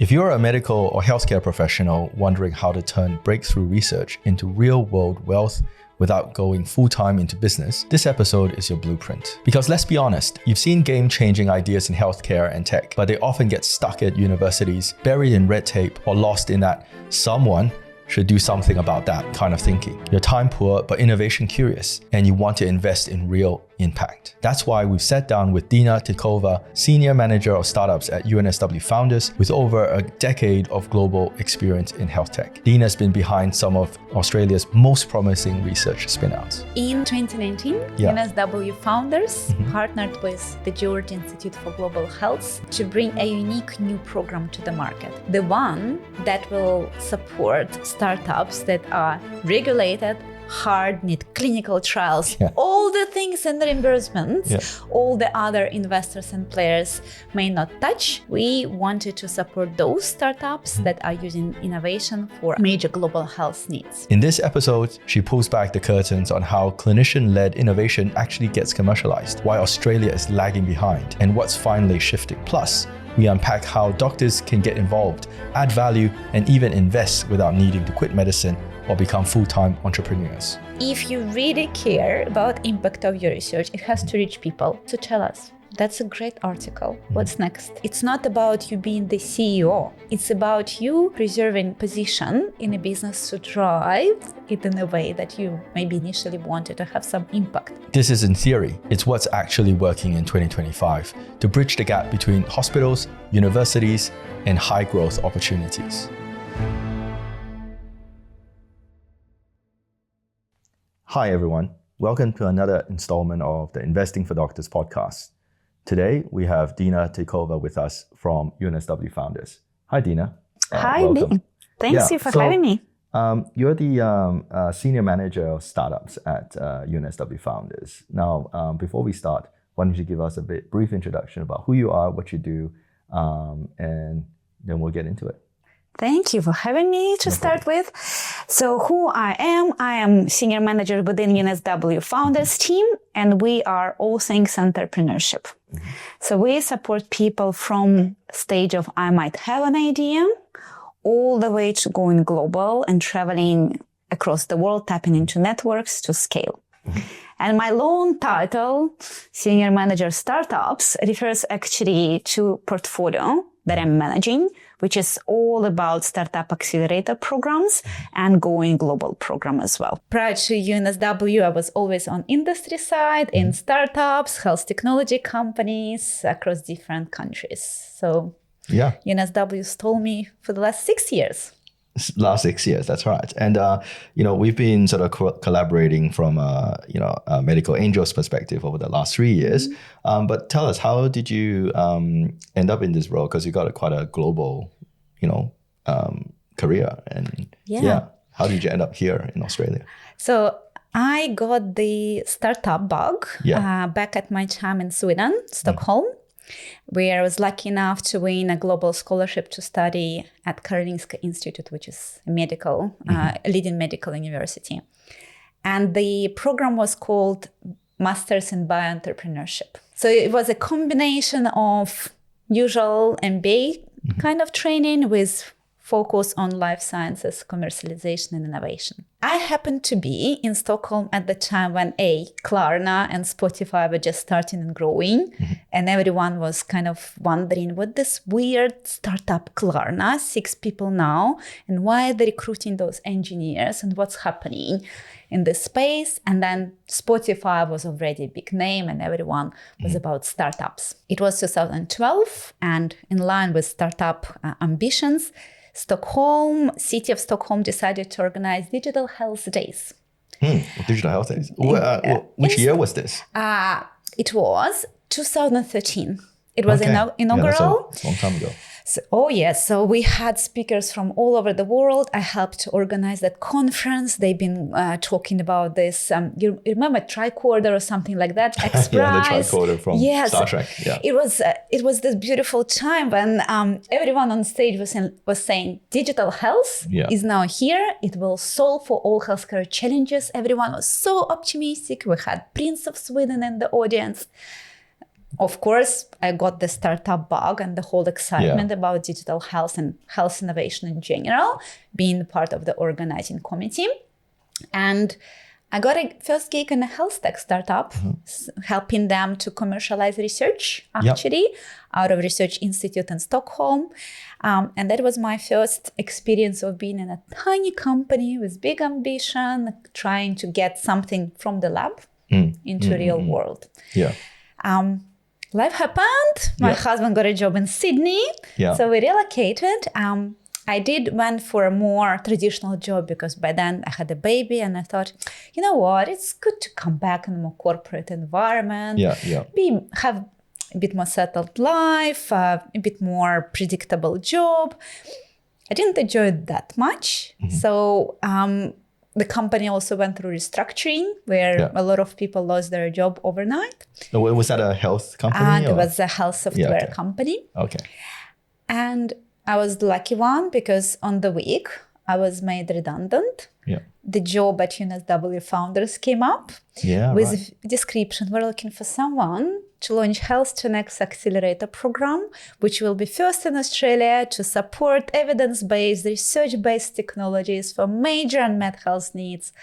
If you're a medical or healthcare professional wondering how to turn breakthrough research into real-world wealth without going full-time into business, this episode is your blueprint. Because let's be honest, you've seen game-changing ideas in healthcare and tech, but they often get stuck at universities, buried in red tape, or lost in that someone should do something about that kind of thinking. You're time poor, but innovation curious, and you want to invest in real impact. That's why we've sat down with Dina Tikova, Senior Manager of Startups at UNSW Founders, with over a decade of global experience in health tech. Dina's been behind some of Australia's most promising research spin-outs. In 2019, UNSW Founders partnered with the George Institute for Global Health to bring a unique new program to the market. The one that will support startups that are regulated, hard, need clinical trials, all the things and reimbursements, all the other investors and players may not touch. We wanted to support those startups that are using innovation for major global health needs. In this episode, she pulls back the curtains on how clinician-led innovation actually gets commercialized, why Australia is lagging behind, and what's finally shifting. Plus, we unpack how doctors can get involved, add value, and even invest without needing to quit medicine or become full-time entrepreneurs. If you really care about impact of your research, it has to reach people. So tell us. That's a great article. What's next? It's not about you being the CEO. It's about you preserving position in a business to drive it in a way that you maybe initially wanted to have some impact. This is in theory. It's what's actually working in 2025 to bridge the gap between hospitals, universities, and high-growth opportunities. Hi, everyone. Welcome to another installment of the Investing for Doctors podcast. Today, we have Dina Tikova with us from UNSW Founders. Hi, Dina. Hi, Dina. Thanks you for having me. You're the Senior Manager of Startups at UNSW Founders. Now, before we start, why don't you give us a brief introduction about who you are, what you do, and then we'll get into it. Thank you for having me to start with. So who I am Senior Manager within UNSW Founders team, and we are all things entrepreneurship. So we support people from stage of I might have an idea all the way to going global and traveling across the world, tapping into networks to scale. And my long title, Senior Manager Startups, refers actually to portfolio that I'm managing, which is all about startup accelerator programs and going global program as well. Prior to UNSW, I was always on industry side in startups, health technology companies across different countries. So UNSW stole me for the last 6 years. Last 6 years, that's right. And, we've been sort of collaborating from, a medical angel's perspective over the last 3 years. But tell us, how did you end up in this role? Because you got quite a global, career. And how did you end up here in Australia? So I got the startup bug back at my time in Sweden, Stockholm, where I was lucky enough to win a global scholarship to study at Karolinska Institute, which is a medical, leading medical university. And the program was called Masters in Bioentrepreneurship. So it was a combination of usual MBA kind of training with focus on life sciences, commercialization, and innovation. I happened to be in Stockholm at the time when Klarna and Spotify were just starting and growing, and everyone was kind of wondering what this weird startup Klarna, 6 people now, and why are they recruiting those engineers and what's happening in this space. And then Spotify was already a big name and everyone was about startups. It was 2012, and in line with startup ambitions, City of Stockholm decided to organize Digital Health Days. Digital Health Days. Which year was this? It was 2013. It was inaugural. Yeah, that's a long time ago. So we had speakers from all over the world. I helped to organize that conference. They've been talking about this. You remember tricorder or something like that? The tricorder from Star Trek. Yeah. It was this beautiful time when everyone on stage was saying digital health is now here. It will solve for all healthcare challenges. Everyone was so optimistic. We had Prince of Sweden in the audience. of course, I got the startup bug and the whole excitement about digital health and health innovation in general, being part of the organizing committee. And I got a first gig in a health tech startup, helping them to commercialize research, actually, out of Research Institute in Stockholm. And that was my first experience of being in a tiny company with big ambition, trying to get something from the lab into real world. Life happened. My husband got a job in Sydney. So we relocated. I went for a more traditional job because by then I had a baby and I thought, you know what, it's good to come back in a more corporate environment, have a bit more settled life, a bit more predictable job. I didn't enjoy it that much. So the company also went through restructuring where a lot of people lost their job overnight. Was that a health company? It was a health software company. And I was the lucky one because on the week I was made redundant. The job at UNSW Founders came up with a description. We're looking for someone to launch Health to Next Accelerator program, which will be first in Australia to support evidence-based, research-based technologies for major unmet health needs.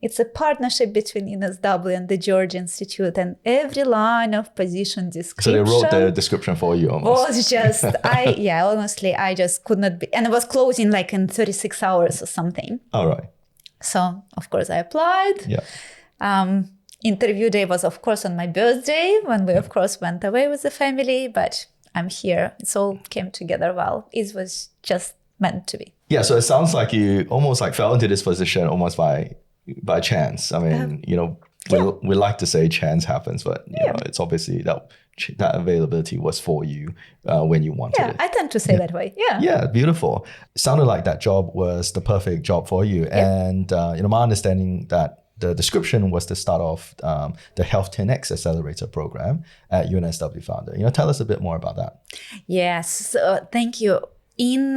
It's a partnership between UNSW and the George Institute, and every line of position description. So they wrote the description for you almost. Was just, honestly, I just could not be. And it was closing like in 36 hours or something. All right. So, of course, I applied. Interview day was, of course, on my birthday when we, of course, went away with the family. But I'm here. It all came together well. It was just meant to be. Yeah, so it sounds like you almost like fell into this position almost by chance. I mean, we like to say chance happens, but you know, it's obviously that availability was for you when you wanted it. I tend to say that way. Yeah, beautiful. It sounded like that job was the perfect job for you. And my understanding that the description was the start of the Health 10X Accelerator program at UNSW Founders. Tell us a bit more about that. Yes, thank you. In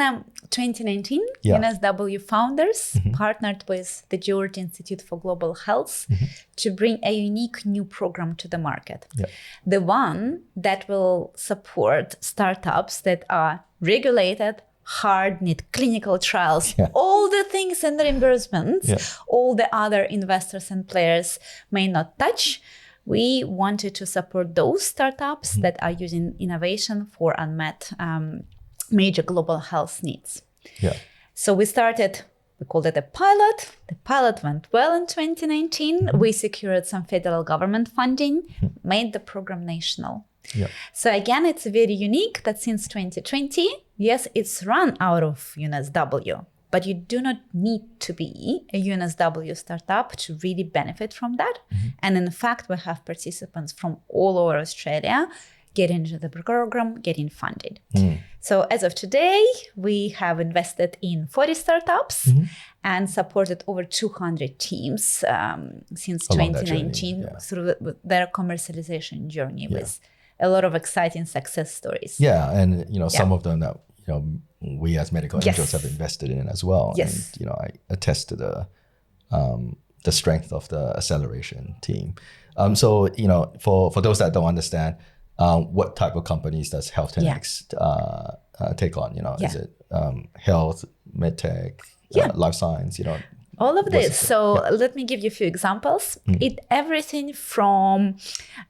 2019, UNSW Founders partnered with the George Institute for Global Health to bring a unique new program to the market. The one that will support startups that are regulated, hard, need clinical trials, all the things and reimbursements, all the other investors and players may not touch. We wanted to support those startups that are using innovation for unmet major global health needs. So we called it a pilot. The pilot went well in 2019. We secured some federal government funding, made the program national. So again, it's very unique that since 2020, yes, it's run out of UNSW, but you do not need to be a UNSW startup to really benefit from that. And in fact, we have participants from all over Australia get into the program, getting funded. So as of today, we have invested in 40 startups and supported over 200 teams since 2019 through their commercialization journey with a lot of exciting success stories. And some of them that we as medical angels have invested in as well. And I attest to the strength of the acceleration team. So for those that don't understand, what type of companies does Health 10X take on? Is it health, medtech, life science? All of this. So let me give you a few examples. Everything from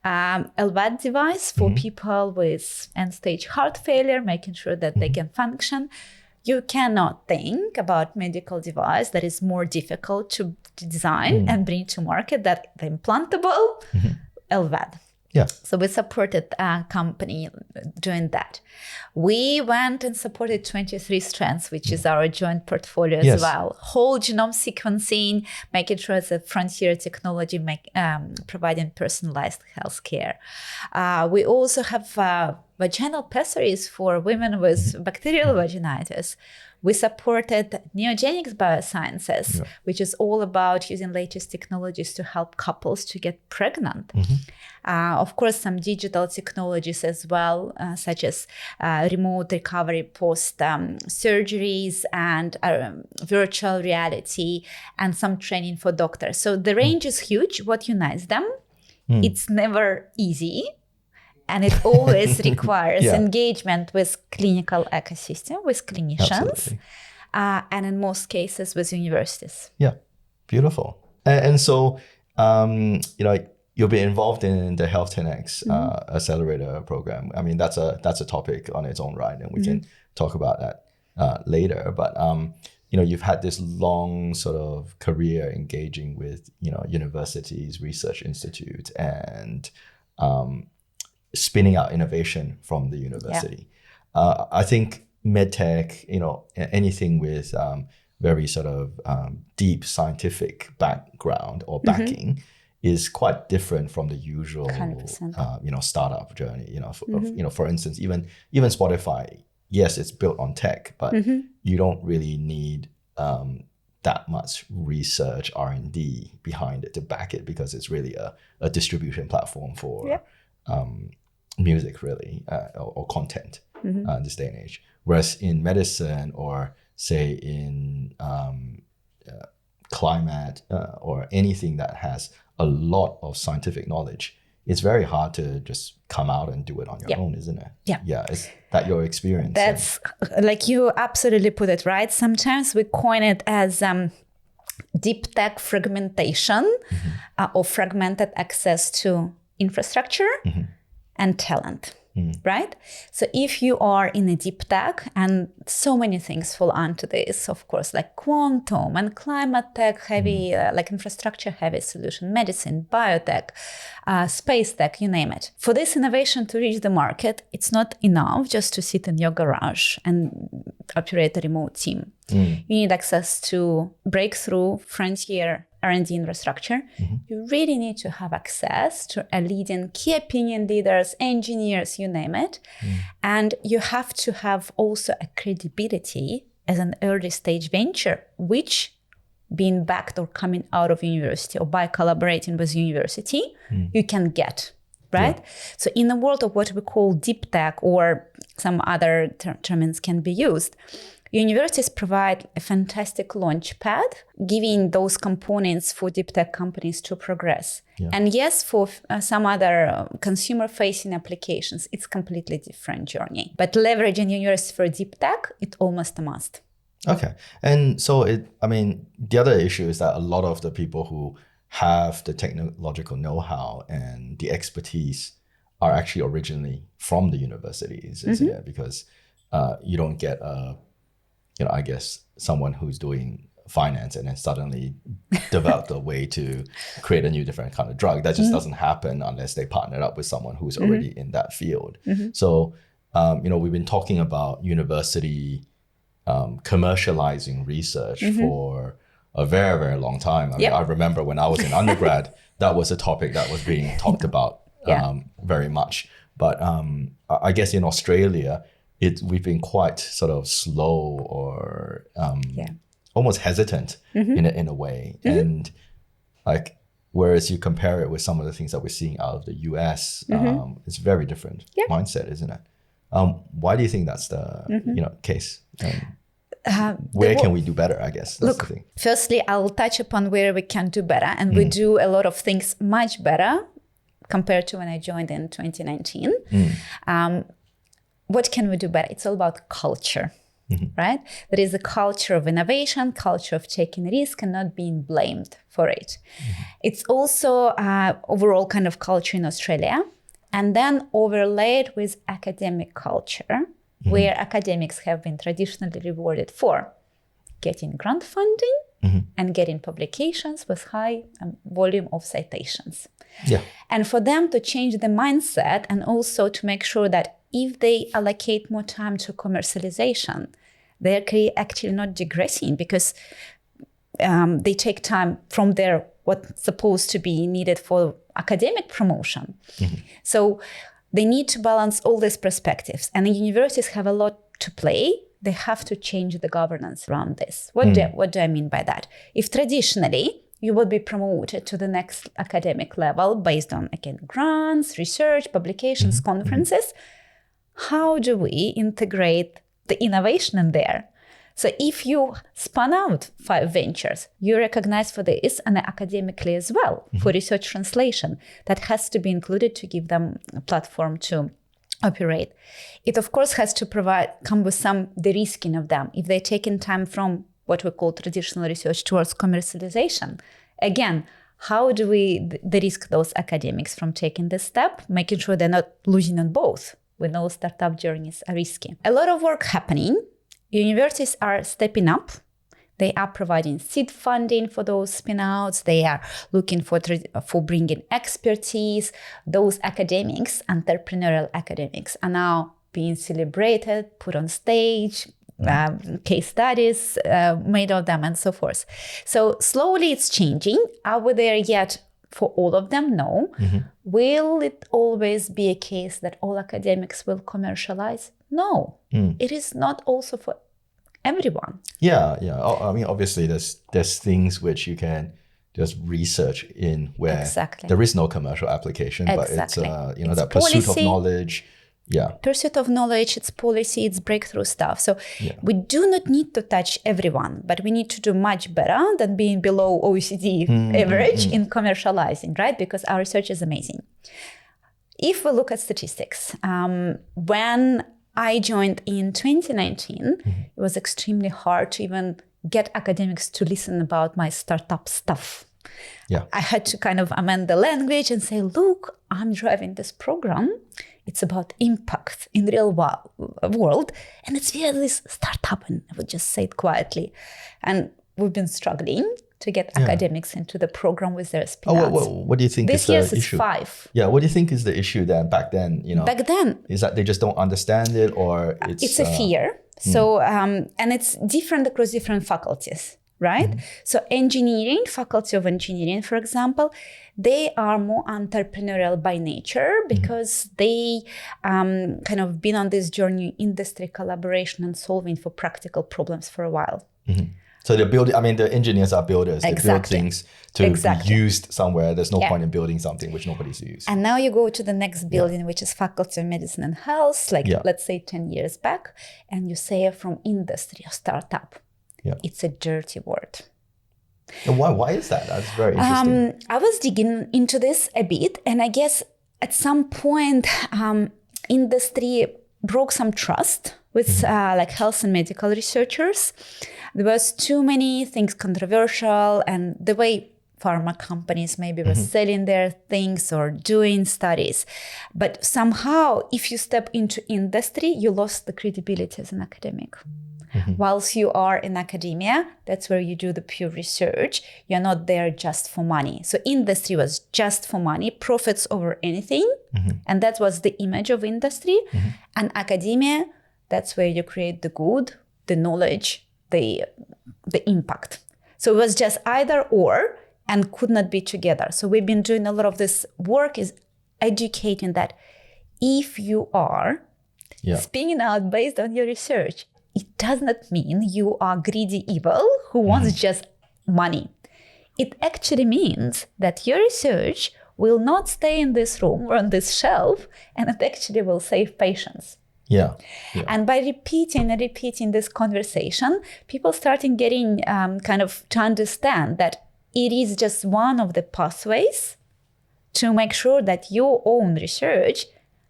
LVAD device for people with end-stage heart failure, making sure that they can function. You cannot think about medical device that is more difficult to design and bring to market than the implantable LVAD. So we supported a company doing that. We went and supported 23 Strands, which is our joint portfolio as well. Whole genome sequencing, making sure it's a frontier technology, providing personalized healthcare. We also have vaginal pessaries for women with bacterial vaginitis. We supported Neogenics Biosciences, which is all about using latest technologies to help couples to get pregnant. Of course, some digital technologies as well, such as remote recovery post surgeries and virtual reality and some training for doctors. So the range is huge. What unites them? It's never easy. And it always requires engagement with clinical ecosystem, with clinicians, and in most cases with universities. Yeah, beautiful. And so, you'll be involved in the Health 10X Accelerator program. I mean, that's a topic on its own right, and we can talk about that later. But you've had this long sort of career engaging with universities, research institutes, and spinning out innovation from the university. I think medtech, anything with very sort of deep scientific background or backing is quite different from the usual startup journey. For instance, even Spotify, yes, it's built on tech, but you don't really need that much research R&D behind it to back it, because it's really a distribution platform for music, really, or content this day and age. Whereas in medicine, or say in climate, or anything that has a lot of scientific knowledge, it's very hard to just come out and do it on your own, isn't it? Yeah. Is that your experience? That's like you absolutely put it right. Sometimes we coin it as deep tech fragmentation or fragmented access to infrastructure and talent. Right? So if you are in a deep tech, and so many things fall onto this, of course, like quantum and climate tech heavy, like infrastructure heavy solution, medicine, biotech, space tech, you name it. For this innovation to reach the market, it's not enough just to sit in your garage and operate a remote team. You need access to breakthrough frontier R&D infrastructure. You really need to have access to a leading key opinion leaders, engineers, you name it. And you have to have also a credibility as an early stage venture, which being backed or coming out of university or by collaborating with university, you can get, right? So in the world of what we call deep tech, or some other terms can be used, universities provide a fantastic launch pad, giving those components for deep tech companies to progress. And yes, for some other consumer-facing applications, it's completely different journey. But leveraging universities for deep tech, it's almost a must. Okay. And so, the other issue is that a lot of the people who have the technological know-how and the expertise are actually originally from the universities, isn't it? Because you don't get I guess someone who's doing finance and then suddenly developed a way to create a new different kind of drug. That just doesn't happen unless they partner up with someone who's already in that field. So, we've been talking about university commercializing research for a very, very long time. I remember when I was in undergrad, that was a topic that was being talked about very much. But I guess in Australia, we've been quite sort of slow or almost hesitant in a way. And like, whereas you compare it with some of the things that we're seeing out of the US, it's a very different mindset, isn't it? Why do you think that's the case? Where can we do better, I guess? That's the thing. Firstly, I'll touch upon where we can do better. And we do a lot of things much better compared to when I joined in 2019. What can we do better? It's all about culture, right? There is a culture of innovation, culture of taking risk and not being blamed for it. It's also overall kind of culture in Australia, and then overlaid with academic culture, where academics have been traditionally rewarded for getting grant funding and getting publications with high volume of citations. And for them to change the mindset, and also to make sure that if they allocate more time to commercialization, they're actually not digressing, because they take time from their what's supposed to be needed for academic promotion. So they need to balance all these perspectives, and the universities have a lot to play. They have to change the governance around this. What do I mean by that? If traditionally you would be promoted to the next academic level based on, again, grants, research, publications, conferences, how do we integrate the innovation in there So if you spun out 5 ventures, you're recognized for this and academically as well for research translation. That has to be included to give them a platform to operate. It of course has to come with some de-risking of them. If they're taking time from what we call traditional research towards commercialization, again, how do we de-risk those academics from taking this step, making sure they're not losing on both? We know startup journeys are risky. A lot of work happening. Universities are stepping up. They are providing seed funding for those spin-outs. They are looking for bringing expertise. Those academics, entrepreneurial academics, are now being celebrated, put on stage, case studies made of them, and so forth. So slowly it's changing. Are we there yet for all of them? No. Will it always be a case that all academics will commercialize? No. It is not also for everyone. Yeah. I mean, obviously, there's things which you can just research in where there is no commercial application, but it's it's that pursuit of knowledge. Yeah. Pursuit of knowledge, it's policy, it's breakthrough stuff. So we do not need to touch everyone, but we need to do much better than being below OECD average in commercializing, right? Because our research is amazing. If we look at statistics, when I joined in 2019, it was extremely hard to even get academics to listen about my startup stuff. Yeah. I had to kind of amend the language and say, look, I'm driving this program. It's about impact in the real world. And it's via this startup. And I would just say it quietly. And we've been struggling to get academics into the program with their spin-outs. What do you think this is the year is issue? 5. Yeah, what do you think is the issue then back then? Back then. Is that they just don't understand it, or it's a fear. So, and it's different across different faculties, right? So engineering, faculty of engineering, for example, they are more entrepreneurial by nature because they kind of been on this journey, industry collaboration and solving for practical problems for a while. So they're building, the engineers are builders. They build things to be used somewhere. There's no point in building something which nobody's used. And now you go to the next building, which is Faculty of Medicine and Health, let's say 10 years back, and you say from industry or startup. Yeah. It's a dirty word. And why is that? That's very interesting. I was digging into this a bit, and I guess at some point, industry broke some trust with health and medical researchers. There was too many things controversial, and the way pharma companies maybe were selling their things or doing studies. But somehow, if you step into industry, you lost the credibility as an academic. Whilst you are in academia, that's where you do the pure research. You're not there just for money. So industry was just for money, profits over anything. And that was the image of industry. And academia, that's where you create the good, the knowledge, the impact. So it was just either or and could not be together. So we've been doing a lot of this work is educating that if you are spinning out based on your research, it does not mean you are greedy evil who wants just money. It actually means that your research will not stay in this room or on this shelf, and it actually will save patients. Yeah. And by repeating this conversation, people starting getting kind of to understand that it is just one of the pathways to make sure that your own research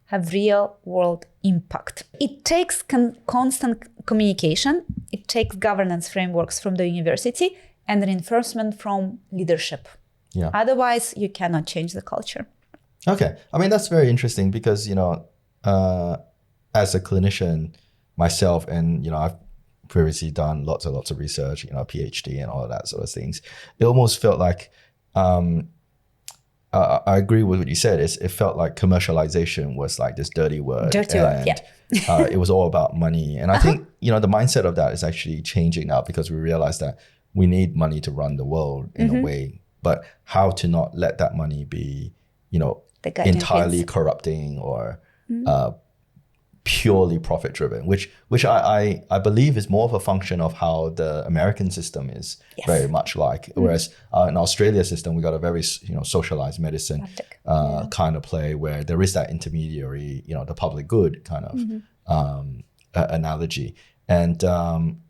have real world impact. It takes constant communication. It takes governance frameworks from the university and reinforcement from leadership. Yeah. Otherwise, you cannot change the culture. Okay. That's very interesting because, as a clinician myself, and, I've previously done lots and lots of research, PhD and all of that sort of things. It almost felt like, I agree with what you said. It felt like commercialization was like this dirty word. It was all about money. And I think, the mindset of that is actually changing now because we realize that we need money to run the world in a way, but how to not let that money be, entirely corrupting or purely profit driven, which I believe is more of a function of how the American system is very much like. Whereas in Australia's system, we got a very socialized medicine kind of play where there is that intermediary, the public good kind of analogy. And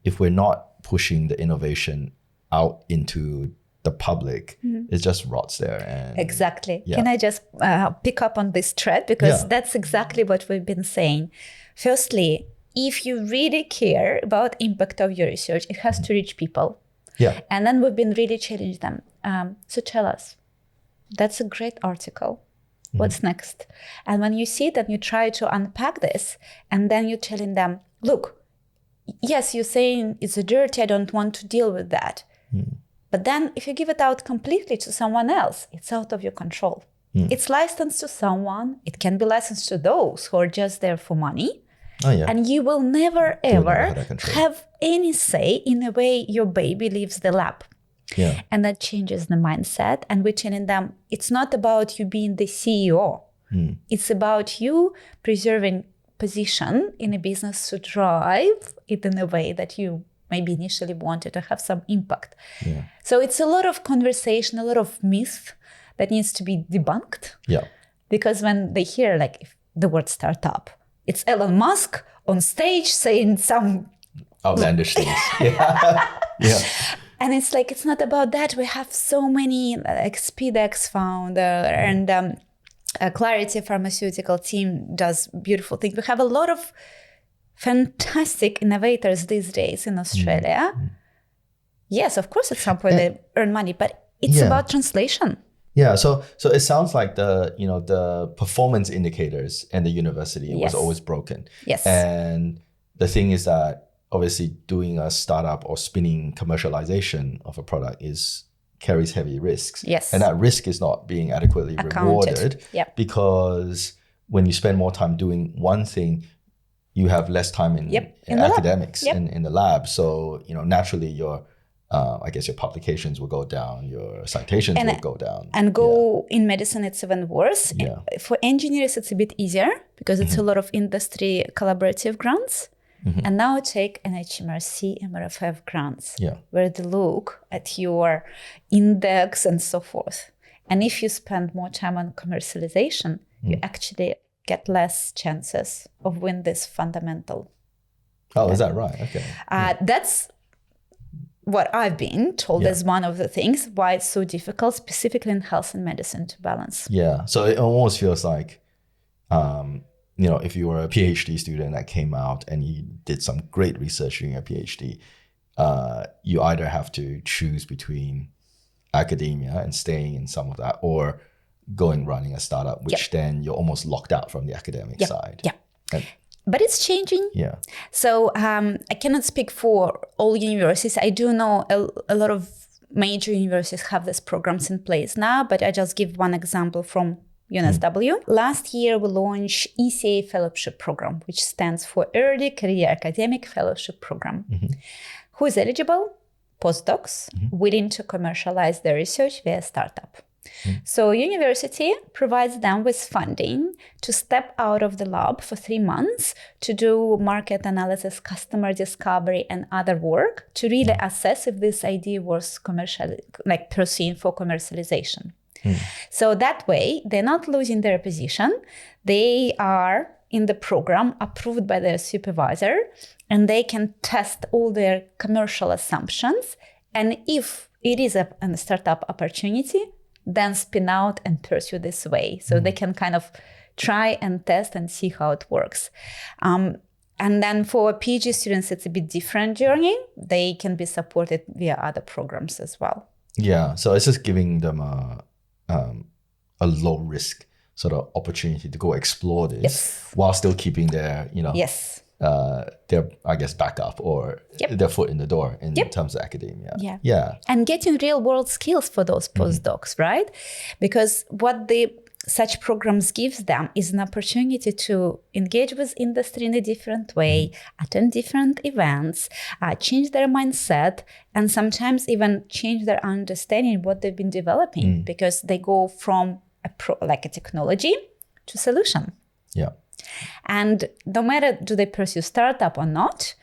if we're not pushing the innovation out into the public, it just rots there. And exactly. Can I just pick up on this thread? Because that's exactly what we've been saying. Firstly, if you really care about impact of your research, it has to reach people. Yeah. And then we've been really challenging them. So tell us, that's a great article. What's next? And when you see that, you try to unpack this, and then you're telling them, look, yes, you're saying it's dirty, I don't want to deal with that. But then if you give it out completely to someone else, it's out of your control. It's licensed to someone. It can be licensed to those who are just there for money. Oh, yeah. And you will never, ever have any say in the way your baby leaves the lab. Yeah. And that changes the mindset. And we're telling them, it's not about you being the CEO. It's about you preserving position in a business to drive it in a way that you maybe initially wanted to have some impact. Yeah. So it's a lot of conversation, a lot of myth that needs to be debunked. Yeah. Because when they hear like the word startup, it's Elon Musk on stage saying some outlandish things. Yeah. And it's like, it's not about that. We have so many, like SpeedX founder and Clarity Pharmaceutical team does beautiful things. We have a lot of fantastic innovators these days in Australia. Yes, of course, at some point they earn money, but it's about translation. Yeah, so it sounds like the performance indicators in the university was always broken. Yes. And the thing is that obviously doing a startup or spinning commercialization of a product carries heavy risks. Yes. And that risk is not being adequately rewarded because when you spend more time doing one thing, you have less time in academics in the lab. So, naturally your I guess your publications will go down, your citations will go down. And in medicine, it's even worse. Yeah. For engineers, it's a bit easier because it's a lot of industry collaborative grants. And now take NHMRC, MRFF grants, where they look at your index and so forth. And if you spend more time on commercialization, you actually get less chances of win this fundamental. Oh, is that right? Okay. That's what I've been told as one of the things why it's so difficult, specifically in health and medicine, to balance. Yeah. So it almost feels like, if you were a PhD student that came out and you did some great research during your PhD, you either have to choose between academia and staying in some of that, or running a startup, which then you're almost locked out from the academic side. Yeah. But it's changing. Yeah. So I cannot speak for all universities. I do know a lot of major universities have these programs in place now, but I just give one example from UNSW. Last year, we launched ECA Fellowship Program, which stands for Early Career Academic Fellowship Program. Who is eligible? Postdocs willing to commercialize their research via startup. So university provides them with funding to step out of the lab for 3 months to do market analysis, customer discovery, and other work to really assess if this idea was pursuing for commercialization. So that way, they're not losing their position. They are in the program approved by their supervisor, and they can test all their commercial assumptions. And if it is a startup opportunity, then spin out and pursue this way. So they can kind of try and test and see how it works. And then for PhD students, it's a bit different journey. They can be supported via other programs as well. Yeah, so it's just giving them a low risk sort of opportunity to go explore this while still keeping their, their, I guess, backup or their foot in the door in terms of academia. Yeah. And getting real world skills for those postdocs, right? Because what such programs gives them is an opportunity to engage with industry in a different way, attend different events, change their mindset, and sometimes even change their understanding of what they've been developing because they go from a technology to solution. Yeah. And no matter do they pursue startup or not,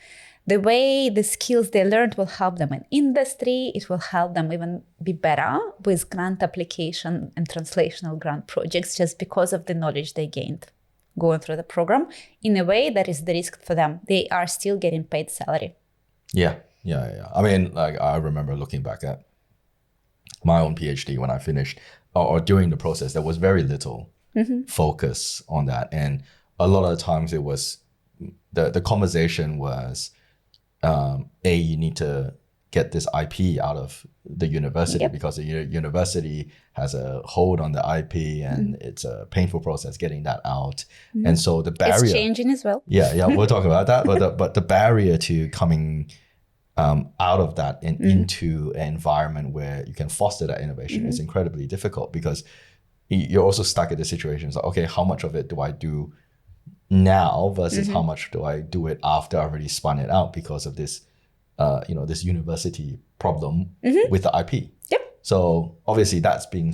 the way the skills they learned will help them in industry. It will help them even be better with grant application and translational grant projects just because of the knowledge they gained going through the program in a way that is the risk for them. They are still getting paid salary. Yeah. I mean, like I remember looking back at my own PhD when I finished, or during the process, there was very little focus on that. And a lot of the times it was, the conversation was, you need to get this IP out of the university because the university has a hold on the IP and it's a painful process getting that out. And so the barrier... It's changing as well. Yeah, we'll talk about that. But the barrier to coming out of that and into an environment where you can foster that innovation is incredibly difficult, because you're also stuck in the situation. So, okay, how much of it do I do now versus how much do I do it after I've already spun it out because of this, this university problem with the IP. Yep. So obviously that's being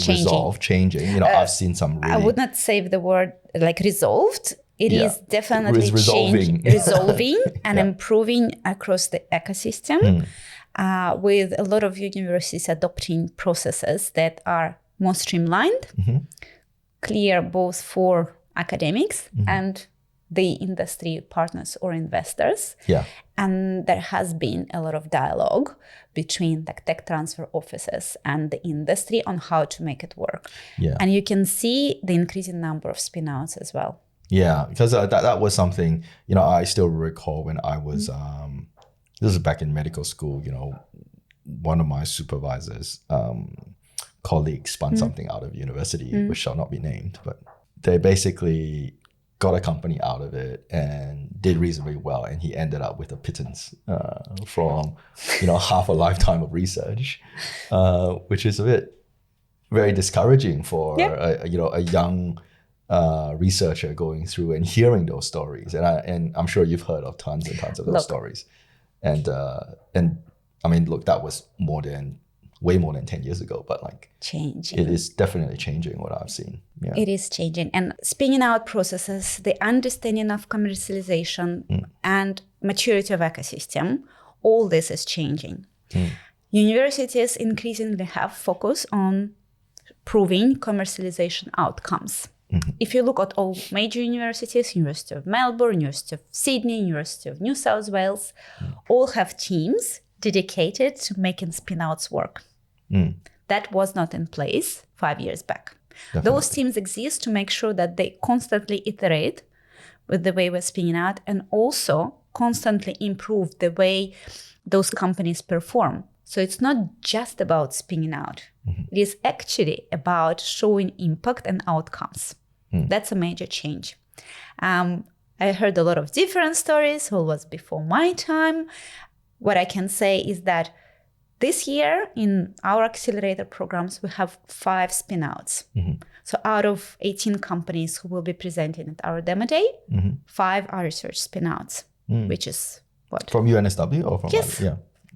resolved, changing. I've seen some really... I would not say the word like resolved. It is definitely resolving and improving across the ecosystem with a lot of universities adopting processes that are more streamlined, clear both for academics and the industry partners or investors. Yeah. And there has been a lot of dialogue between the tech transfer offices and the industry on how to make it work. Yeah. And you can see the increasing number of spin-outs as well. Yeah, because that was something, I still recall when I was, this is back in medical school, one of my supervisors, colleagues spun something out of university, which shall not be named, but they basically got a company out of it and did reasonably well. And he ended up with a pittance from, half a lifetime of research, which is a bit very discouraging for, a young researcher going through and hearing those stories. And I'm sure you've heard of tons and tons of those stories. And I mean, look, that was way more than 10 years ago, but like changing. It is definitely changing what I've seen. Yeah. It is changing. And spinning out processes, the understanding of commercialization and maturity of ecosystem, all this is changing. Universities increasingly have focus on proving commercialization outcomes. If you look at all major universities, University of Melbourne, University of Sydney, University of New South Wales, all have teams dedicated to making spin-outs work. That was not in place 5 years back. Definitely. Those teams exist to make sure that they constantly iterate with the way we're spinning out and also constantly improve the way those companies perform. So it's not just about spinning out. It is actually about showing impact and outcomes. That's a major change. I heard a lot of different stories, what was before my time. What I can say is that this year in our Accelerator programs, we have 5 spin-outs. So out of 18 companies who will be presenting at our demo day, 5 are research spin-outs, which is what? From UNSW or from... Yes.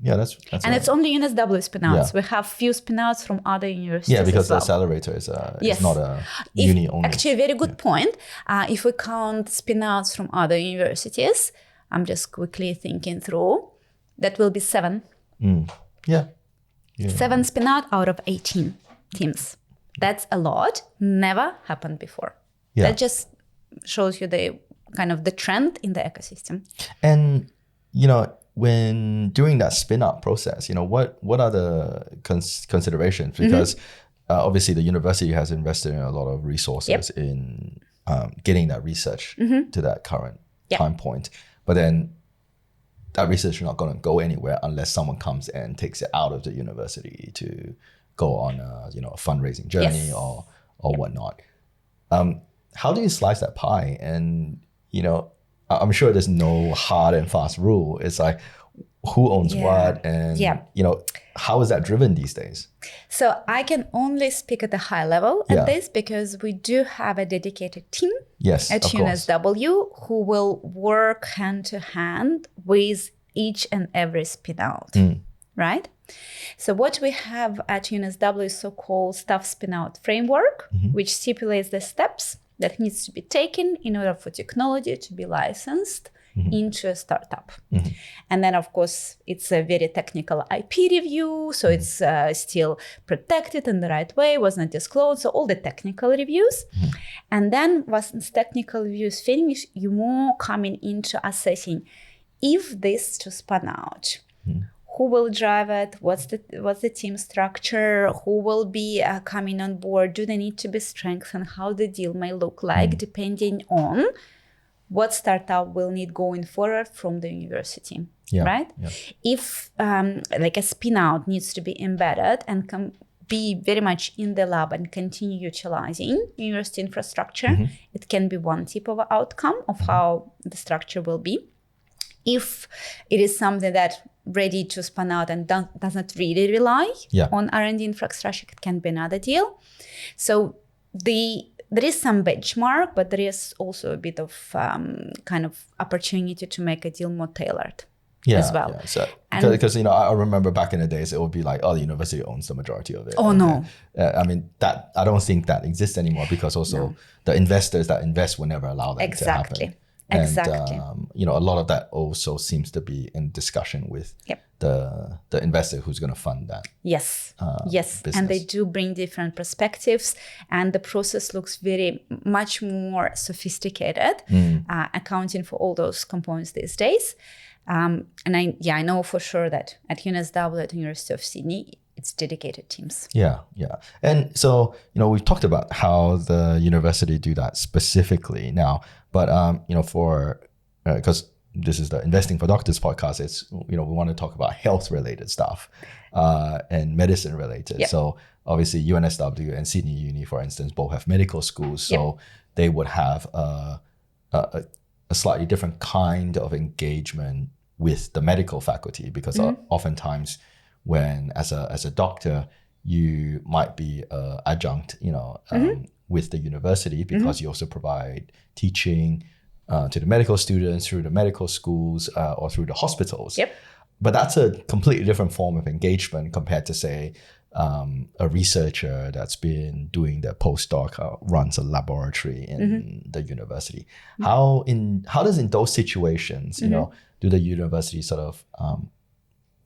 Yeah, that's and right. It's only UNSW spin-outs. We have few spin-outs from other universities. Yeah, because the well. Accelerator is not a uni only. Actually, a very good point. If we count spin-outs from other universities, I'm just quickly thinking through, that will be 7. Yeah. 7 spin-out out of 18 teams. That's a lot. Never happened before. Yeah. That just shows you the kind of the trend in the ecosystem. And, when doing that spin-out process, what are the considerations? Because obviously the university has invested in a lot of resources in getting that research to that current time point. But then that research is not going to go anywhere unless someone comes and takes it out of the university to go on a fundraising journey or whatnot. How do you slice that pie? And, I'm sure there's no hard and fast rule. It's like, who owns what? And, how is that driven these days? So I can only speak at a high level at this because we do have a dedicated team at UNSW who will work hand to hand with each and every spin-out, right? So what we have at UNSW is so-called staff spin-out framework, which stipulates the steps that needs to be taken in order for technology to be licensed into a startup. And then, of course, it's a very technical IP review, so it's still protected in the right way, was not disclosed, so all the technical reviews. And then once technical reviews finish, you more coming into assessing if this to span out. Who will drive it? What's the team structure? Who will be coming on board? Do they need to be strengthened? How the deal may look like, depending on what startup will need going forward from the university, right? Yeah. If like a spin out needs to be embedded and can be very much in the lab and continue utilizing university infrastructure, it can be one type of outcome of how the structure will be. If it is something that ready to spun out and does not really rely on R&D infrastructure, it can be another deal. So there is some benchmark, but there is also a bit of kind of opportunity to make a deal more tailored as well. Yeah. So, because I remember back in the days, it would be like, the university owns the majority of it. Oh, no. I mean, that I don't think that exists anymore, because also the investors that invest will never allow that to happen. Exactly. And, a lot of that also seems to be in discussion with the investor who's going to fund that. Yes. Business. And they do bring different perspectives, and the process looks very much more sophisticated, accounting for all those components these days. And I know for sure that at UNSW, at University of Sydney, it's dedicated teams. Yeah. And so, we've talked about how the university do that specifically now, but, because this is the Investing for Doctors podcast, it's, we want to talk about health related stuff and medicine related. Yep. So obviously UNSW and Sydney Uni, for instance, both have medical schools. So they would have a slightly different kind of engagement with the medical faculty, because oftentimes when as a doctor, you might be adjunct, with the university, because you also provide teaching to the medical students through the medical schools or through the hospitals. Yep. But that's a completely different form of engagement compared to, say, a researcher that's been doing their postdoc, runs a laboratory in the university. How does in those situations, do the university sort of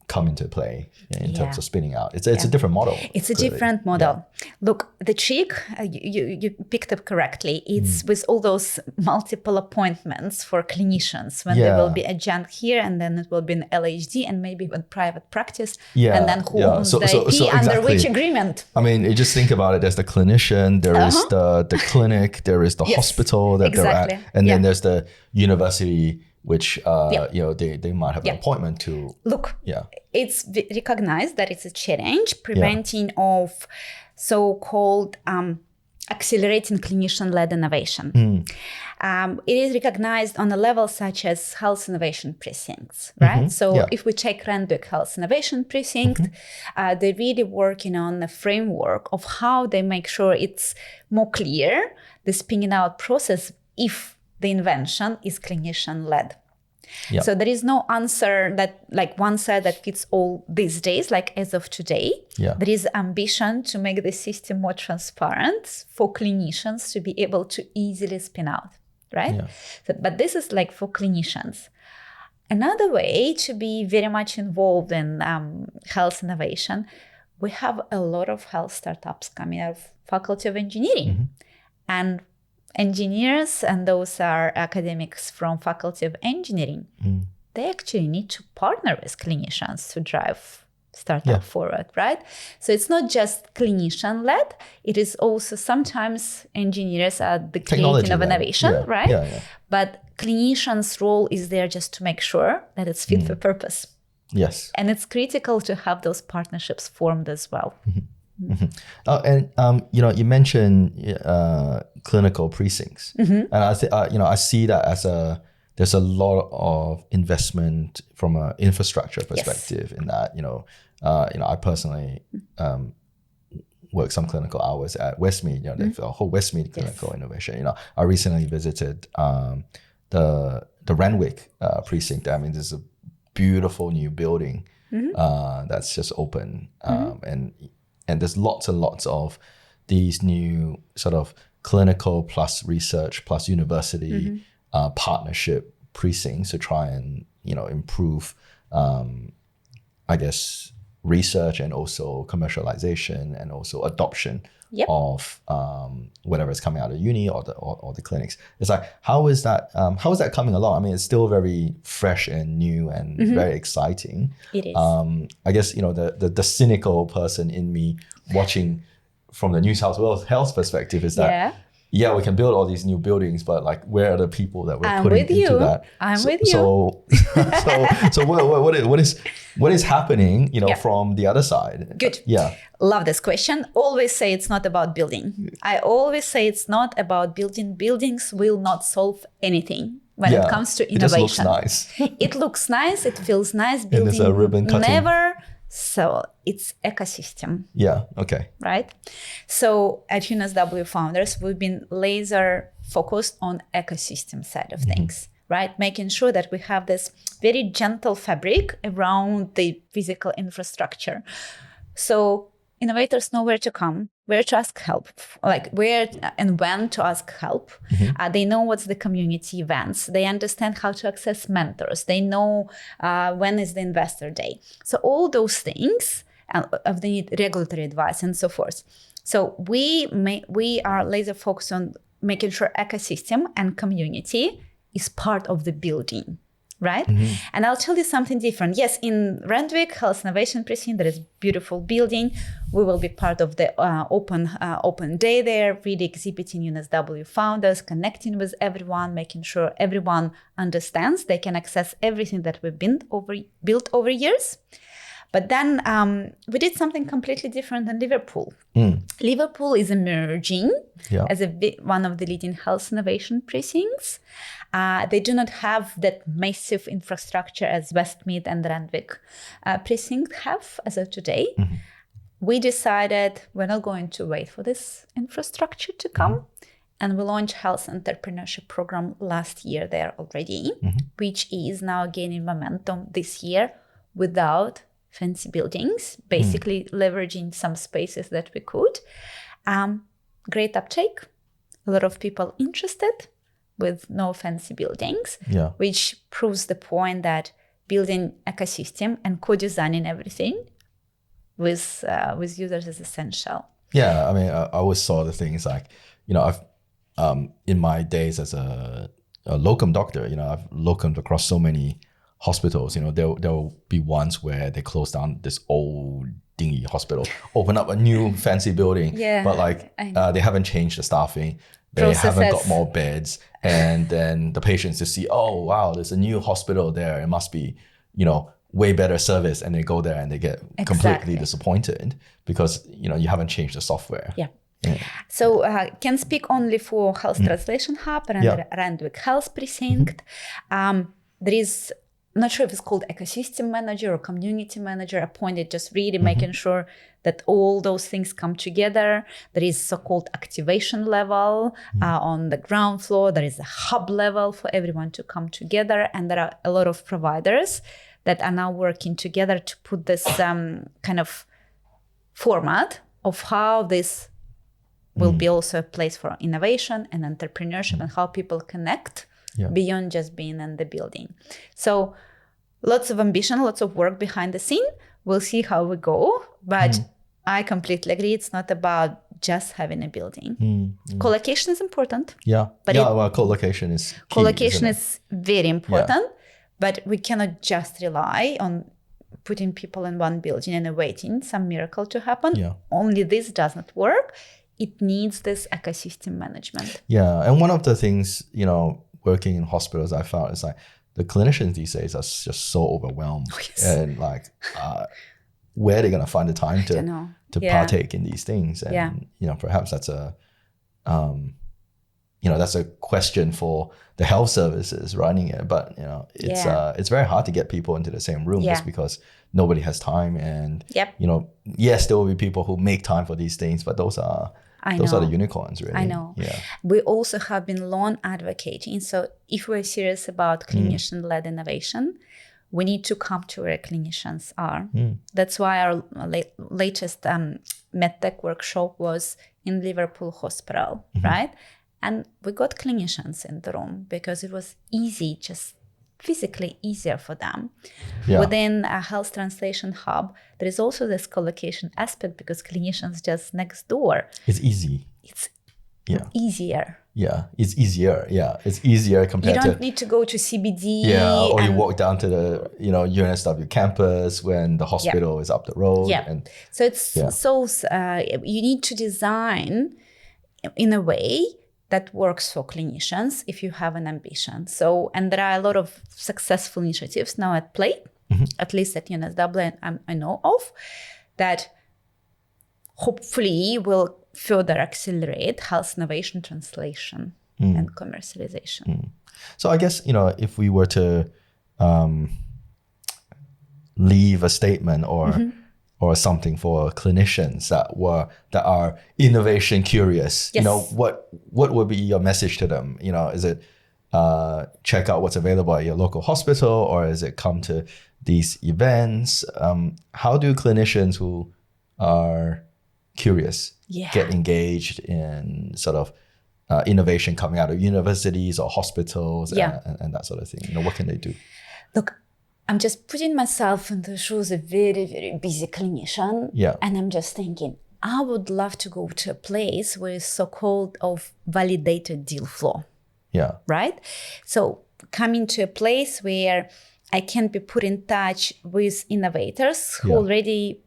come into play in terms of spinning out? It's a different model. It's a different model. Look, the trick, you picked up correctly, it's with all those multiple appointments for clinicians, when there will be adjunct here, and then it will be an LHD, and maybe even private practice, and then who owns the IP under which agreement? I mean, you just think about it, there's the clinician, there is the clinic, there is the hospital that they're at, and then there's the university, which they might have an appointment to. Look, it's recognized that it's a challenge preventing of so-called accelerating clinician-led innovation. It is recognized on a level such as health innovation precincts, right? So if we take Randwick Health Innovation Precinct, they're really working on a framework of how they make sure it's more clear, the spinning out process, if the invention is clinician-led. Yep. So there is no answer that like one size that fits all these days, like as of today. There is ambition to make the system more transparent for clinicians to be able to easily spin out, right? But this is like for clinicians. Another way to be very much involved in health innovation, we have a lot of health startups coming out of Faculty of Engineering. And engineers, and those are academics from Faculty of Engineering, they actually need to partner with clinicians to drive startup forward, right? So it's not just clinician-led, it is also sometimes engineers are the creating of innovation, right? But clinicians' role is there just to make sure that it's fit for purpose. Yes. And it's critical to have those partnerships formed as well. And you mentioned clinical precincts, and I see that as there's a lot of investment from an infrastructure perspective in that. I personally work some clinical hours at Westmead. The whole Westmead clinical innovation. I recently visited the Randwick precinct. I mean, there's a beautiful new building that's just open, and there's lots and lots of these new sort of clinical plus research plus university partnership Precincts to try and, improve, I guess, research and also commercialization and also adoption of whatever is coming out of uni or the clinics. It's like, how is that coming along? I mean, it's still very fresh and new and very exciting. It is. I guess, the cynical person in me watching from the New South Wales health perspective is that, we can build all these new buildings, but like, where are the people that we're putting into that? I'm with you. So what is happening, from the other side? Good. Yeah. Love this question. Always say it's not about building. I always say it's not about building. Buildings will not solve anything when it comes to innovation. It just looks nice. It looks nice. It feels nice. Building and it's a ribbon cutting. Never. So it's ecosystem. Yeah. Okay. Right. So at UNSW Founders, we've been laser focused on ecosystem side of things, right? Making sure that we have this very gentle fabric around the physical infrastructure. So innovators know where to come, where to ask help, like where and when to ask help. They know what's the community events. They understand how to access mentors. They know when is the investor day. So all those things, of the need regulatory advice and so forth. So we are laser focused on making sure ecosystem and community is part of the building. Right? And I'll tell you something different. Yes, in Randwick Health Innovation Precinct, there is beautiful building. We will be part of the open day there, really exhibiting UNSW Founders, connecting with everyone, making sure everyone understands they can access everything that we've built over years. But then we did something completely different in Liverpool. Liverpool is emerging as one of the leading health innovation precincts. They do not have that massive infrastructure as Westmead and Randwick precinct have as of today. We decided we're not going to wait for this infrastructure to come. And we launched health entrepreneurship program last year there already, which is now gaining momentum this year without fancy buildings, basically leveraging some spaces that we could. Great uptake, a lot of people interested with no fancy buildings, which proves the point that building ecosystem and co-designing everything with users is essential. Yeah, I mean, I always saw the things like, I've in my days as a locum doctor, I've locumed across so many hospitals. There'll be ones where they close down this old dingy hospital, open up a new fancy building, but like they haven't changed the staffing. They haven't got more beds, and then the patients just see, oh wow, there's a new hospital there. It must be, way better service, and they go there and they get completely disappointed because you haven't changed the software. So can speak only for Health Translation Hub and Randwick Health Precinct. There is, I'm not sure if it's called ecosystem manager or community manager appointed, just really making sure that all those things come together. There is so-called activation level on the ground floor. There is a hub level for everyone to come together. And there are a lot of providers that are now working together to put this kind of format of how this will be also a place for innovation and entrepreneurship and how people connect beyond just being in the building. So lots of ambition, lots of work behind the scene. We'll see how we go. But I completely agree. It's not about just having a building. Co-location is important. But co-location is key, co-location is very important. But we cannot just rely on putting people in one building and awaiting some miracle to happen. Only this does not work. It needs this ecosystem management. And one of the things, working in hospitals, I found is like the clinicians these days are just so overwhelmed. And like, where are they going to find the time to partake in these things? And, perhaps that's that's a question for the health services running it. But, it's very hard to get people into the same room just because nobody has time. And, yes, there will be people who make time for these things, but those are the unicorns, really. I know. We also have been long advocating. So if we're serious about clinician-led innovation, we need to come to where clinicians are. That's why our latest MedTech workshop was in Liverpool Hospital, right? And we got clinicians in the room because it was easy just physically easier for them. Yeah. Within a health translation hub, there is also this collocation aspect because clinicians just next door. It's easy. It's Yeah, easier. it's easier. Yeah, it's easier compared You to... don't need to go to CBD. Yeah, or you walk down to the UNSW campus when the hospital is up the road. Yeah. And so it's you need to design in a way that works for clinicians if you have an ambition. So, and there are a lot of successful initiatives now at play, at least at UNSW I know of, that hopefully will further accelerate health innovation translation and commercialization. So I guess, if we were to leave a statement or something for clinicians that are innovation curious, Yes. what would be your message to them? Is it check out what's available at your local hospital, or is it come to these events? How do clinicians who are curious get engaged in sort of innovation coming out of universities or hospitals and that sort of thing? What can they do? Look, I'm just putting myself in the shoes of a very, very busy clinician. Yeah. And I'm just thinking, I would love to go to a place where it's so-called of validated deal flow. Yeah. Right? So coming to a place where I can be put in touch with innovators who already,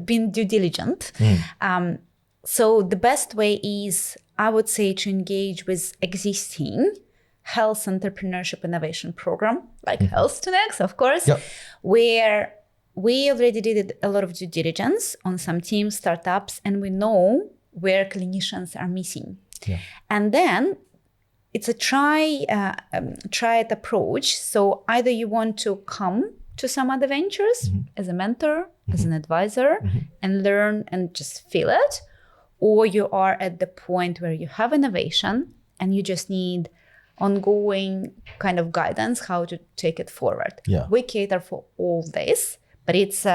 been due diligent. So the best way is, I would say, to engage with existing health entrepreneurship innovation program, like Health to Next, of course, where we already did a lot of due diligence on some teams, startups, and we know where clinicians are missing. Yeah. And then it's a try it approach. So either you want to come to some other ventures as a mentor, as an advisor, and learn and just feel it, or you are at the point where you have innovation and you just need ongoing kind of guidance how to take it forward. Yeah. We cater for all this, but it's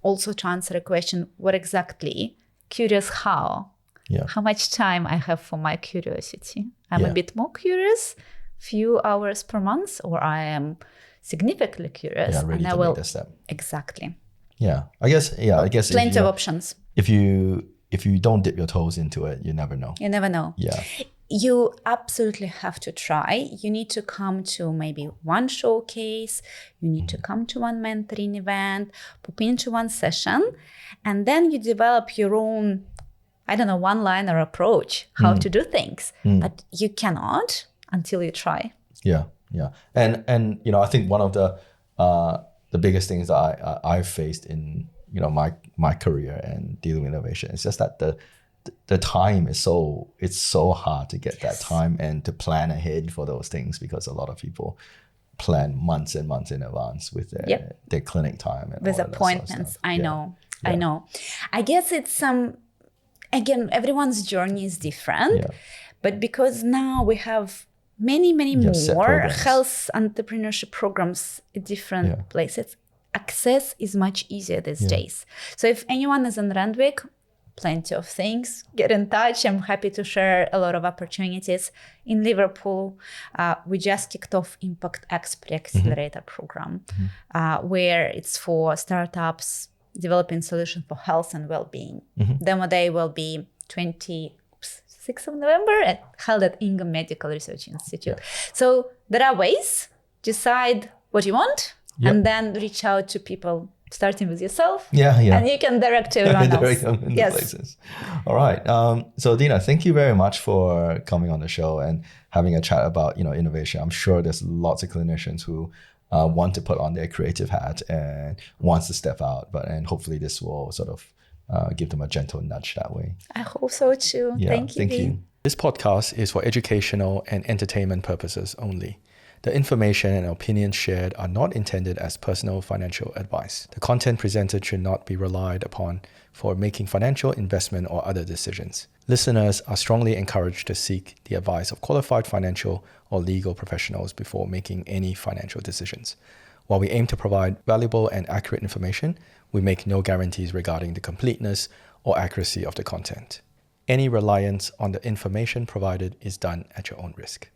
also to answer a question, what exactly, curious how? Yeah. How much time I have for my curiosity? I'm a bit more curious, few hours per month, or I am significantly curious. Yeah, ready and I to will, make the step. Exactly. Yeah. I guess Plenty of options. If you don't dip your toes into it, you never know. You never know. Yeah. You absolutely have to try. You need to come to maybe one showcase. You need to come to one mentoring event, pop into one session, and then you develop your own, one-liner approach, how to do things. But you cannot until you try. Yeah, yeah. And I think one of the biggest things that I've faced in my career and dealing with innovation is just that the time is so hard to get that time and to plan ahead for those things, because a lot of people plan months and months in advance with their clinic time and with all of appointments. That sort of stuff. I know. I guess it's again, everyone's journey is different, but because now we have many more health entrepreneurship programs at different places, access is much easier these days. So if anyone is in Randwick, plenty of things, get in touch. I'm happy to share a lot of opportunities. In Liverpool, we just kicked off Impact X Accelerator program, where it's for startups developing solutions for health and well-being. Demo day will be 26th of November, held at Ingham Medical Research Institute. So there are ways, decide what you want, and then reach out to people, starting with yourself. And you can direct to everyone else. Places. All right. So Dina, thank you very much for coming on the show and having a chat about innovation. I'm sure there's lots of clinicians who want to put on their creative hat and wants to step out, and hopefully this will sort of give them a gentle nudge that way. I hope so too. Thank you. This podcast is for educational and entertainment purposes only. The information and opinions shared are not intended as personal financial advice. The content presented should not be relied upon for making financial, investment, or other decisions. Listeners are strongly encouraged to seek the advice of qualified financial or legal professionals before making any financial decisions. While we aim to provide valuable and accurate information, we make no guarantees regarding the completeness or accuracy of the content. Any reliance on the information provided is done at your own risk.